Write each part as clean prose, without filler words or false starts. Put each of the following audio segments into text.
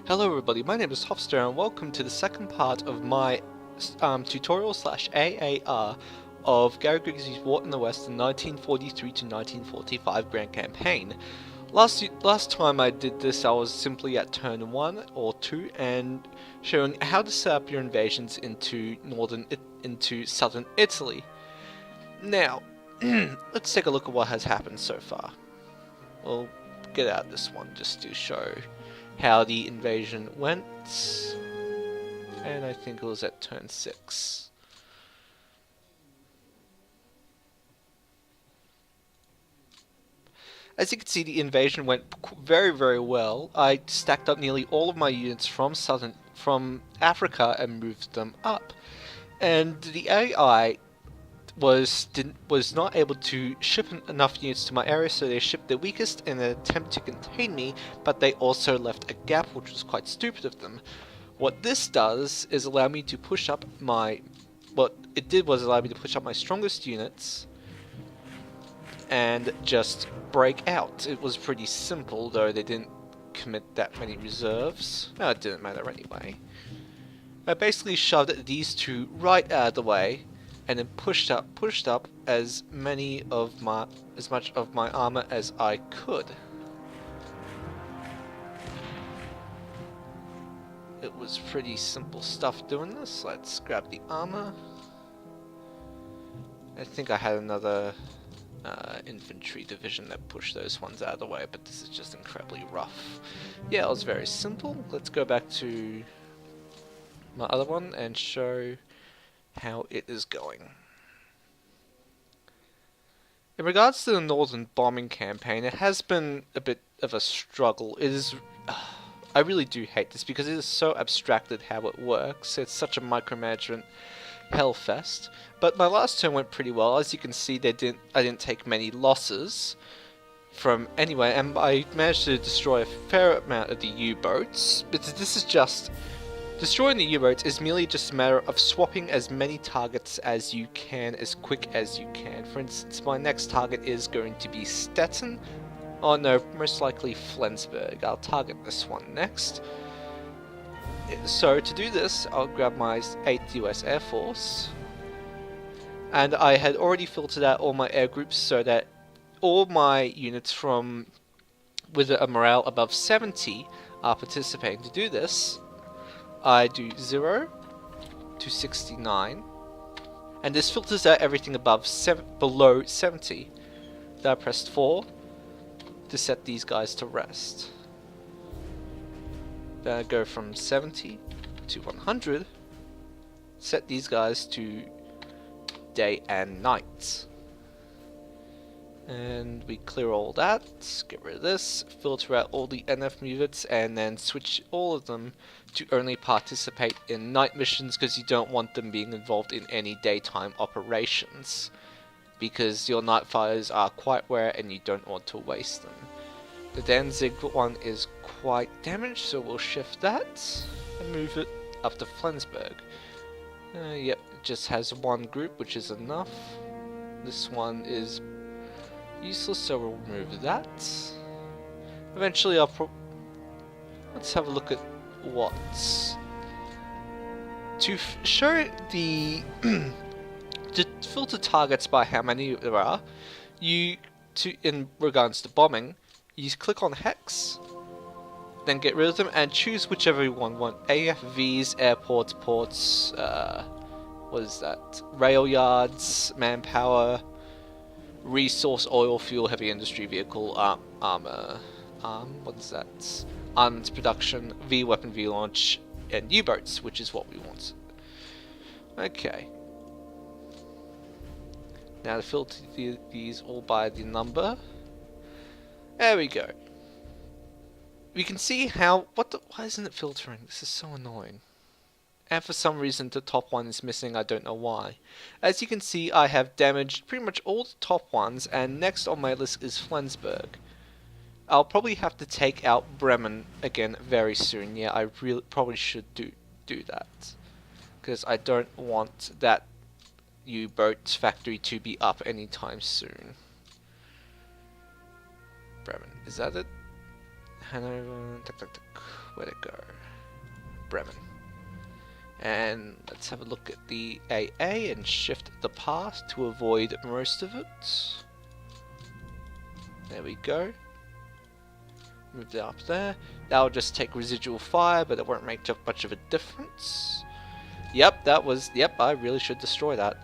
Hello everybody, my name is Hofster and welcome to the second part of my tutorial slash AAR of Gary Grigsby's War in the West in 1943 to 1945 Grand Campaign. Last time I did this I was simply at turn 1 or 2 and showing how to set up your invasions into southern Italy. Now, let's take a look at what has happened so far. We'll get out this one just to show how the invasion went, and I think it was at turn 6. As you can see, the invasion went very well. I stacked up nearly all of my units from Africa and moved them up, and the AI was not able to ship enough units to my area, so they shipped the weakest in an attempt to contain me, but they also left a gap, which was quite stupid of them. What this does is allow me to push up my... What it did was allow me to push up my strongest units and just break out. It was pretty simple, though they didn't commit that many reserves. No, it didn't matter anyway. I basically shoved these two right out of the way, and then pushed up as much of my armor as I could. It was pretty simple stuff doing this. Let's grab the armor. I think I had another infantry division that pushed those ones out of the way, but this is just incredibly rough. Yeah, it was very simple. Let's go back to my other one and show how it is going. In regards to the northern bombing campaign, it has been a bit of a struggle. It is... I really do hate this because it is so abstracted how it works. It's such a micromanagement hellfest. But my last turn went pretty well. As you can see, I didn't take many losses from anywhere, and I managed to destroy a fair amount of the U-boats. But this is just... Destroying the U-boats is merely just a matter of swapping as many targets as you can, as quick as you can. For instance, my next target is going to be Stettin. Oh no, most likely Flensburg. I'll target this one next. So to do this, I'll grab my 8th US Air Force. And I had already filtered out all my air groups so that all my units with a morale above 70 are participating. To do this, I do 0 to 69, and this filters out everything below 70. Then I pressed 4 to set these guys to rest. Then I go from 70 to 100, set these guys to day and night. And we clear all that, get rid of this, filter out all the NF units, and then switch all of them to only participate in night missions, because you don't want them being involved in any daytime operations, because your night fighters are quite rare and you don't want to waste them. The Danzig one is quite damaged, so we'll shift that and move it up to Flensburg. Yep, it just has one group, which is enough. This one is useless, so we'll remove that. Eventually let's have a look at what to show the to filter targets by how many there are. In regards to bombing, you click on hex, then get rid of them and choose whichever you want. AFVs, airports, ports, what is that? Rail yards, manpower, resource, oil, fuel, heavy industry, vehicle, armor, what is that? Armaments production, V-weapon, V-launch, and U-boats, which is what we want. Okay. Now to filter these all by the number. There we go. We can see how... why isn't it filtering? This is so annoying. And for some reason the top one is missing, I don't know why. As you can see, I have damaged pretty much all the top ones, and next on my list is Flensburg. I'll probably have to take out Bremen again very soon. Yeah, I really probably should do that, because I don't want that U-boat factory to be up anytime soon. Bremen, is that it? Hanover, where'd it go? Bremen. And let's have a look at the AA and shift the path to avoid most of it. There we go. Move that up there. That'll just take residual fire, but it won't make much of a difference. Yep, I really should destroy that.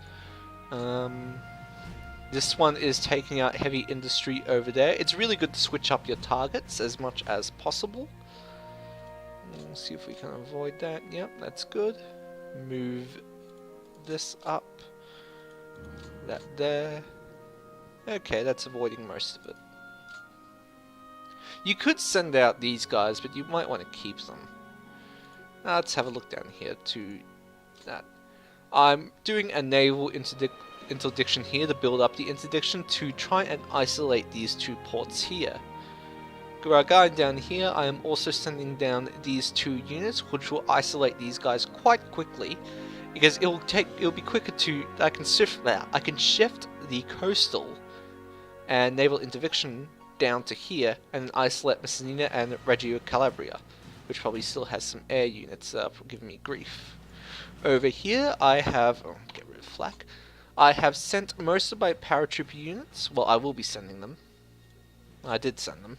This one is taking out heavy industry over there. It's really good to switch up your targets as much as possible. We'll see if we can avoid that. Yep, that's good. Move this up. That there. Okay, that's avoiding most of it. You could send out these guys, but you might want to keep them. Now let's have a look down here to that. I'm doing a naval interdiction here to build up the interdiction to try and isolate these two ports here. Going down here, I am also sending down these two units, which will isolate these guys quite quickly, because it'll be quicker to I can shift the coastal and naval interdiction down to here and isolate Messina and Reggio Calabria, which probably still has some air units giving me grief. Over here, I have get rid of flak. I have sent most of my paratrooper units. Well, I will be sending them. I did send them.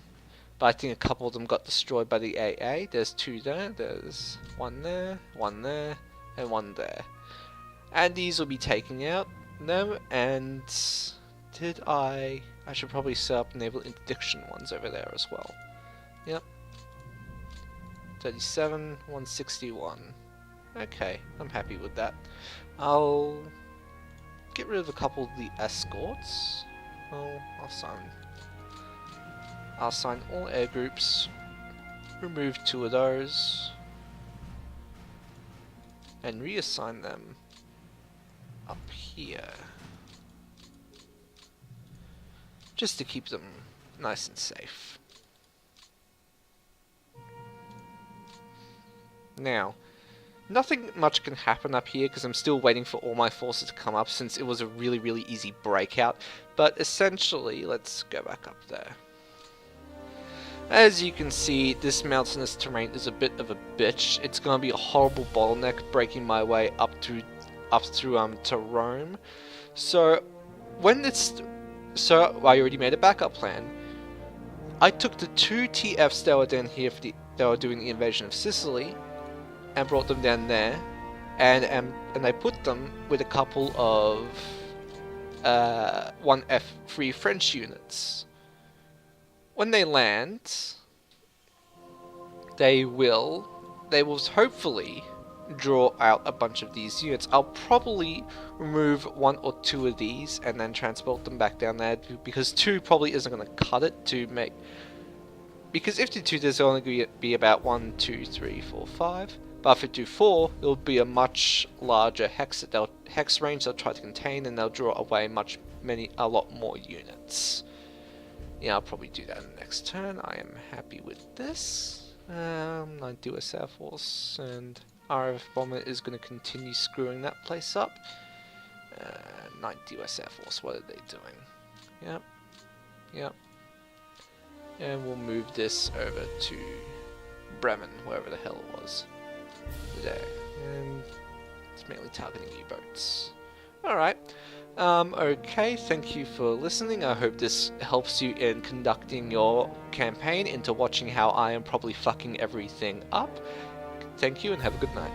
But I think a couple of them got destroyed by the AA. There's two there. There's one there, and one there. And these will be taking out them. And I should probably set up naval interdiction ones over there as well. Yep. 37, 161. Okay, I'm happy with that. I'll get rid of a couple of the escorts. Oh, I'll assign all air groups, remove 2 of those, and reassign them up here, just to keep them nice and safe. Now, nothing much can happen up here because I'm still waiting for all my forces to come up since it was a really easy breakout, but essentially, let's go back up there. As you can see, this mountainous terrain is a bit of a bitch. It's going to be a horrible bottleneck breaking my way up through to Rome. So I already made a backup plan. I took the 2 TFs that were down here that were doing the invasion of Sicily and brought them down there, and I put them with a couple of 1F3 French units. When they land, they will hopefully draw out a bunch of these units. I'll probably remove 1 or 2 of these and then transport them back down there, because 2 probably isn't going to cut it to make. Because if you do 2, there's only going to be about 1, 2, 3, 4, 5. But if you do 4, it'll be a much larger hex range they'll try to contain, and they'll draw away a lot more units. Yeah, I'll probably do that in the next turn. I am happy with this. 9th US Air Force and RAF Bomber is going to continue screwing that place up. 9th US Air Force, what are they doing? Yep. And we'll move this over to Bremen, wherever the hell it was. There. And it's mainly targeting U-boats. Alright. Okay, thank you for listening. I hope this helps you in conducting your campaign into watching how I am probably fucking everything up. Thank you and have a good night.